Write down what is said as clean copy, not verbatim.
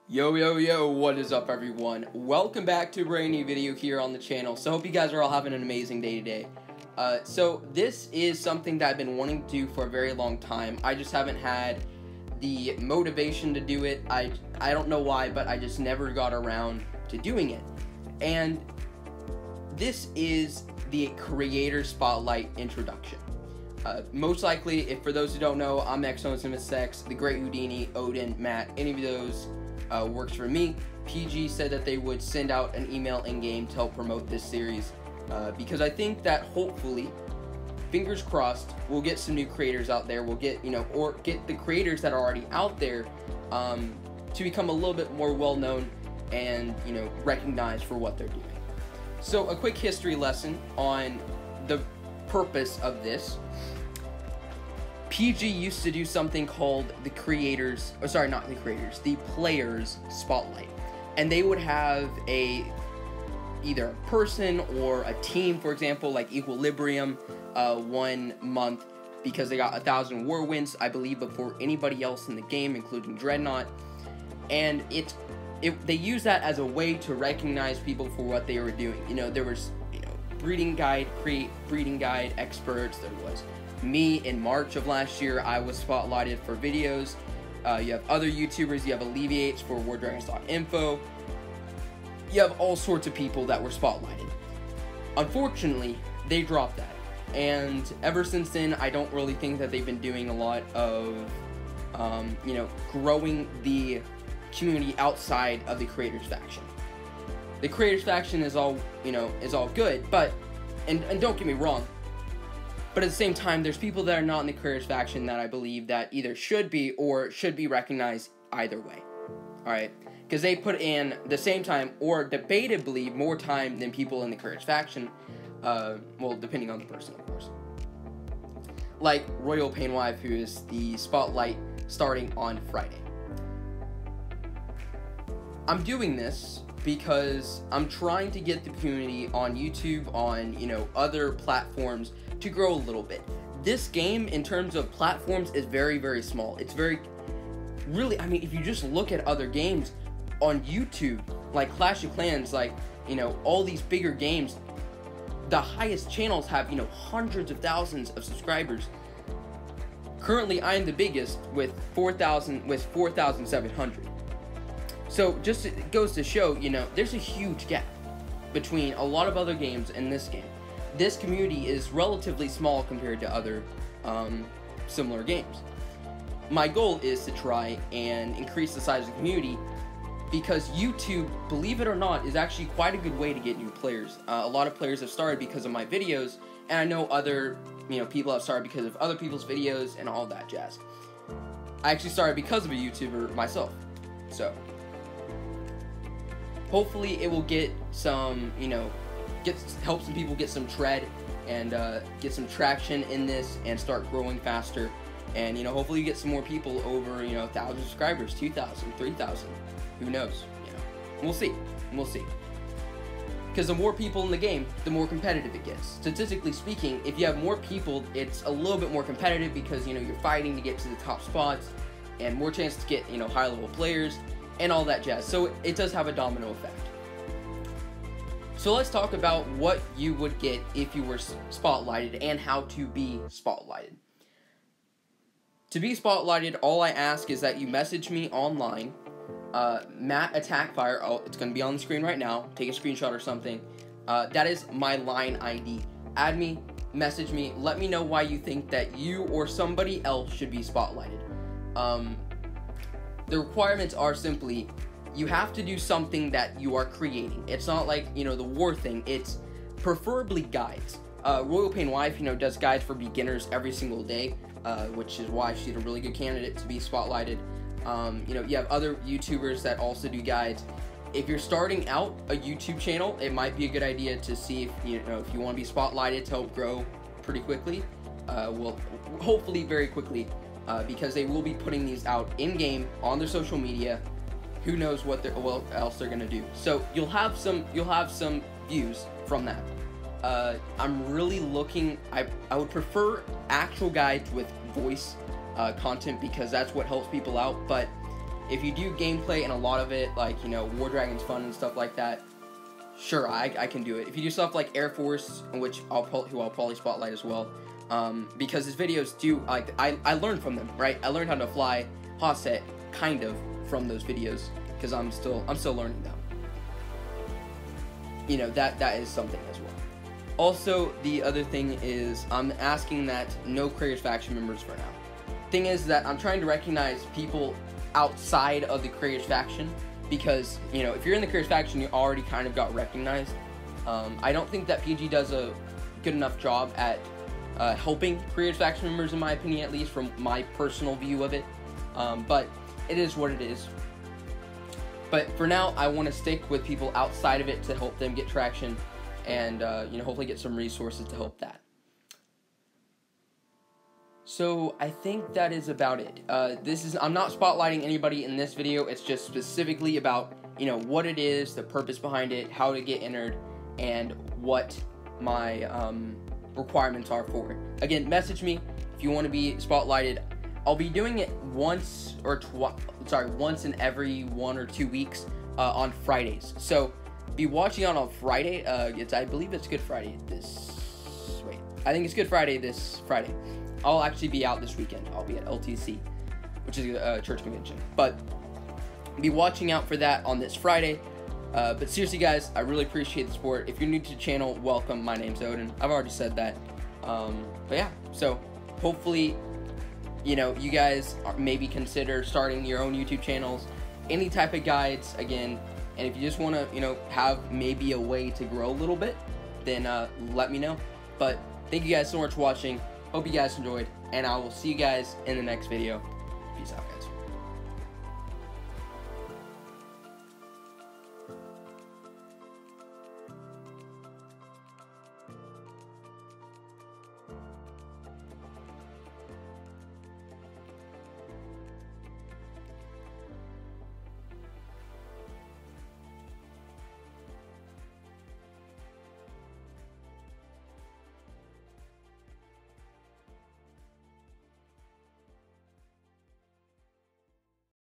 Yo, what is up everyone? Welcome back to a brand new video here on the channel. So hope you guys are all having an amazing day today. So this is something that I've been wanting to do for a very long time. I just haven't had the motivation to do it. I don't know why, but I just never got around to doing it. And this is the Creator Spotlight introduction. Most likely, if for those who don't know, I'm XOSex, the Great Houdini, Odin, Matt, any of those works for me. PG said that they would send out an email in-game to help promote this series because I think that hopefully, fingers crossed, we'll get some new creators out there. We'll get, or get the creators that are already out there to become a little bit more well-known and, recognized for what they're doing. So a quick history lesson on the purpose of this. PG used to do something called the Players Spotlight, and they would have either a person or a team, for example, like Equilibrium, 1 month because they got 1,000 war wins, I believe, before anybody else in the game, including Dreadnought, and they use that as a way to recognize people for what they were doing. There was breeding guide experts. There was me in March of last year. I was spotlighted for videos. You have other YouTubers. You have Alleviates for WarDragons.info. You have all sorts of people that were spotlighted. Unfortunately, they dropped that. And ever since then, I don't really think that they've been doing a lot of, growing the community outside of the Creators faction. The Creators faction is all good, but, and don't get me wrong, but at the same time, there's people that are not in the Creators faction that I believe that either should be or should be recognized either way. Alright? Because they put in the same time, or debatably more time than people in the Creators faction. Well, depending on the person, of course. Like Royal Painwife, who is the spotlight starting on Friday. I'm doing this because I'm trying to get the community on YouTube, on, other platforms, to grow a little bit. This game, in terms of platforms, is very, very small. It's really, if you just look at other games on YouTube, like Clash of Clans, like, all these bigger games, the highest channels have, hundreds of thousands of subscribers. Currently, I am the biggest with 4,700. So, it goes to show, there's a huge gap between a lot of other games and this game. This community is relatively small compared to other similar games. My goal is to try and increase the size of the community because YouTube, believe it or not, is actually quite a good way to get new players. A lot of players have started because of my videos, and I know other people have started because of other people's videos and all that jazz. I actually started because of a YouTuber myself, so hopefully it will get some, help some people get some tread and get some traction in this and start growing faster. And, hopefully you get some more people over, 1,000 subscribers, 2,000, 3,000. Who knows? We'll see. Because the more people in the game, the more competitive it gets. Statistically speaking, if you have more people, it's a little bit more competitive because, you're fighting to get to the top spots and more chance to get, high level players and all that jazz. So it does have a domino effect. So let's talk about what you would get if you were spotlighted and how to be spotlighted. To be spotlighted, all I ask is that you message me online, Matt Attackfire. Oh, it's going to be on the screen right now. Take a screenshot or something. That is my line ID. Add me, message me, let me know why you think that you or somebody else should be spotlighted. The requirements are simply, you have to do something that you are creating. It's not like, the war thing. It's preferably guides. Royal Painwife, does guides for beginners every single day, which is why she's a really good candidate to be spotlighted. You have other YouTubers that also do guides. If you're starting out a YouTube channel, it might be a good idea to see if, if you want to be spotlighted to help grow pretty quickly. Well, hopefully very quickly, because they will be putting these out in-game on their social media. Who knows what else they're gonna do? So you'll have some views from that. I'm really looking. I would prefer actual guides with voice content because that's what helps people out. But If you do gameplay and a lot of it, like, you know, War Dragon's fun and stuff like that, sure, I can do it. If you do stuff like Air Force, which I'll probably spotlight as well, because his videos do, like, I learned from them, right? I learned how to fly Hasset, kind of, from those videos, because I'm still learning them. You know, that is something as well. Also, the other thing is, I'm asking that no Creators Faction members for now. Thing is that I'm trying to recognize people outside of the Creators Faction, because, you know, if you're in the Creators Faction, you already kind of got recognized. I don't think that PG does a good enough job at helping Creators Faction members, in my opinion, at least from my personal view of it. But it is what it is. But for now, I want to stick with people outside of it to help them get traction and, you know, hopefully get some resources to help that. So I think that is about it. I'm not spotlighting anybody in this video. It's just specifically about, you know, what it is, the purpose behind it, how to get entered, and what my requirements are for it. Again, message me if you want to be spotlighted. I'll be doing it once in every 1 or 2 weeks on Fridays. So be watching on Friday. I believe it's Good Friday I think it's Good Friday this Friday. I'll actually be out this weekend. I'll be at LTC, which is a church convention. But be watching out for that on this Friday. But seriously, guys, I really appreciate the support. If you're new to the channel, welcome. My name's Odin. I've already said that. But yeah, so hopefully, you know, you guys maybe consider starting your own YouTube channels, any type of guides, again. And if you just want to, you know, have maybe a way to grow a little bit, then let me know. But thank you guys so much for watching. Hope you guys enjoyed, and I will see you guys in the next video. Peace out, guys.